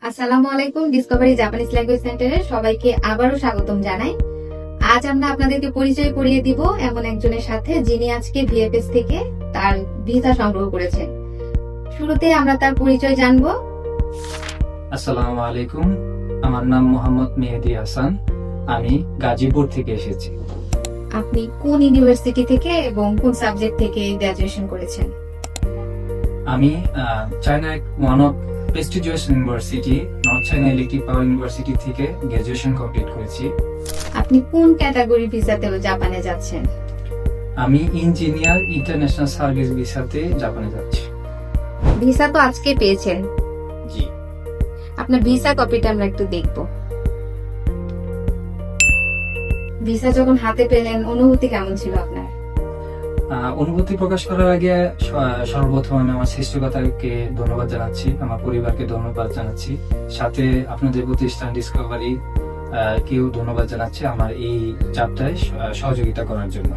আসসালামু আলাইকুম। Discovery Japanese language সেন্টারে সবাইকে আবারও স্বাগতম জানাই। আজ আমরা আপনাদেরকে পরিচয় করিয়ে দিব এমন একজনের সাথে যিনি আজকে ভিএফএস থেকে তার ভিসা সংগ্রহ করেছেন। শুরুতে আমরা তার পরিচয় জানবো। আসসালামু আলাইকুম, আমার নাম মোহাম্মদ মেহেদি হাসান। আমি গাজীপুর থেকে এসেছি। আপনি কোন ইউনিভার্সিটি থেকে এবং কোন সাবজেক্ট থেকে গ্রাজুয়েশন করেছেন? আমি China one of prestigious university north China electric power university থেকে গ্রাজুয়েশন কমপ্লিট করেছি। আপনি কোন ক্যাটাগরি ভিসাতে জাপানে যাচ্ছেন? আমি ইঞ্জিনিয়ার ইন্টারন্যাশনাল সার্ভিস ভিসাতে জাপানে যাচ্ছি। ভিসা তো আজকে পেয়েছেন, জি। আপনার ভিসা কপিটা আমরা একটু দেখব। ভিসা যখন হাতে পেলেন অনুভূতি কেমন ছিল আপনার? অনুভূতি প্রকাশ করার আগে সর্বপ্রথম আমি আমার সৃষ্টিকর্তাকে ধন্যবাদ জানাচ্ছি, আমার পরিবারকে ধন্যবাদ জানাচ্ছি, সাথে আপনাদের প্রতিষ্ঠান ডিসকভারি কেও ধন্যবাদ জানাচ্ছি আমার এই যাত্রায় সহযোগিতা করার জন্য।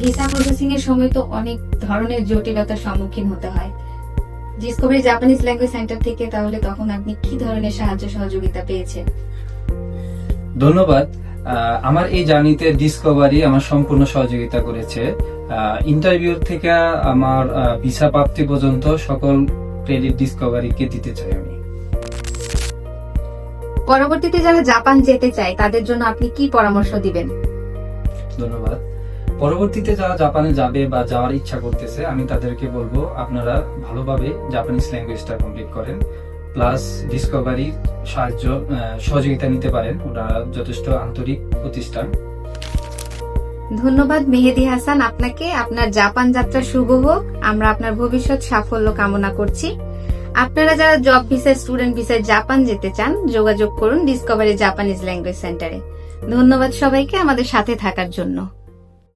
ভিসা প্রসেসিং এর সময় তো অনেক ধরনের জটিলতার সম্মুখীন হতে হয়। ডিসকভারি জাপানিজ ল্যাঙ্গুয়েজ সেন্টার থেকে তাহলে তখন আপনি কি ধরনের সাহায্য সহযোগিতা পেয়েছেন? ধন্যবাদ। আমার এই জার্নিতে ডিসকভারি আমার সম্পূর্ণ সহযোগিতা করেছে। ইন্টারভিউ থেকে আমার ভিসা প্রাপ্তি পর্যন্ত সকল ক্রেডিট ডিসকভারিকে দিতে চাই আমি। পরবর্তীতে যারা জাপান যেতে চায় তাদের জন্য আপনি কি পরামর্শ দিবেন? ধন্যবাদ। পরবর্তীতে যারা জাপানে যাবে বা যাওয়ার ইচ্ছা করতেছে, আমি তাদেরকে বলবো আপনারা ভালোভাবে জাপানিজ ল্যাঙ্গুয়েজটা কমপ্লিট করেন, প্লাস ডিসকভারি সহযোগিতা নিতে পারেন, ওরা যথেষ্ট আন্তরিক প্রতিষ্ঠান। ধন্যবাদ মেহেদি হাসান আপনাকে। আপনার জাপান যাত্রা শুভ হোক। আমরা আপনার ভবিষ্যৎ সাফল্য কামনা করছি। আপনারা যারা জব ভিসায়, স্টুডেন্ট ভিসায় জাপান যেতে চান, যোগাযোগ করুন ডিসকভারি জাপানিজ ল্যাঙ্গুয়েজ সেন্টারে। ধন্যবাদ সবাইকে আমাদের সাথে থাকার জন্য।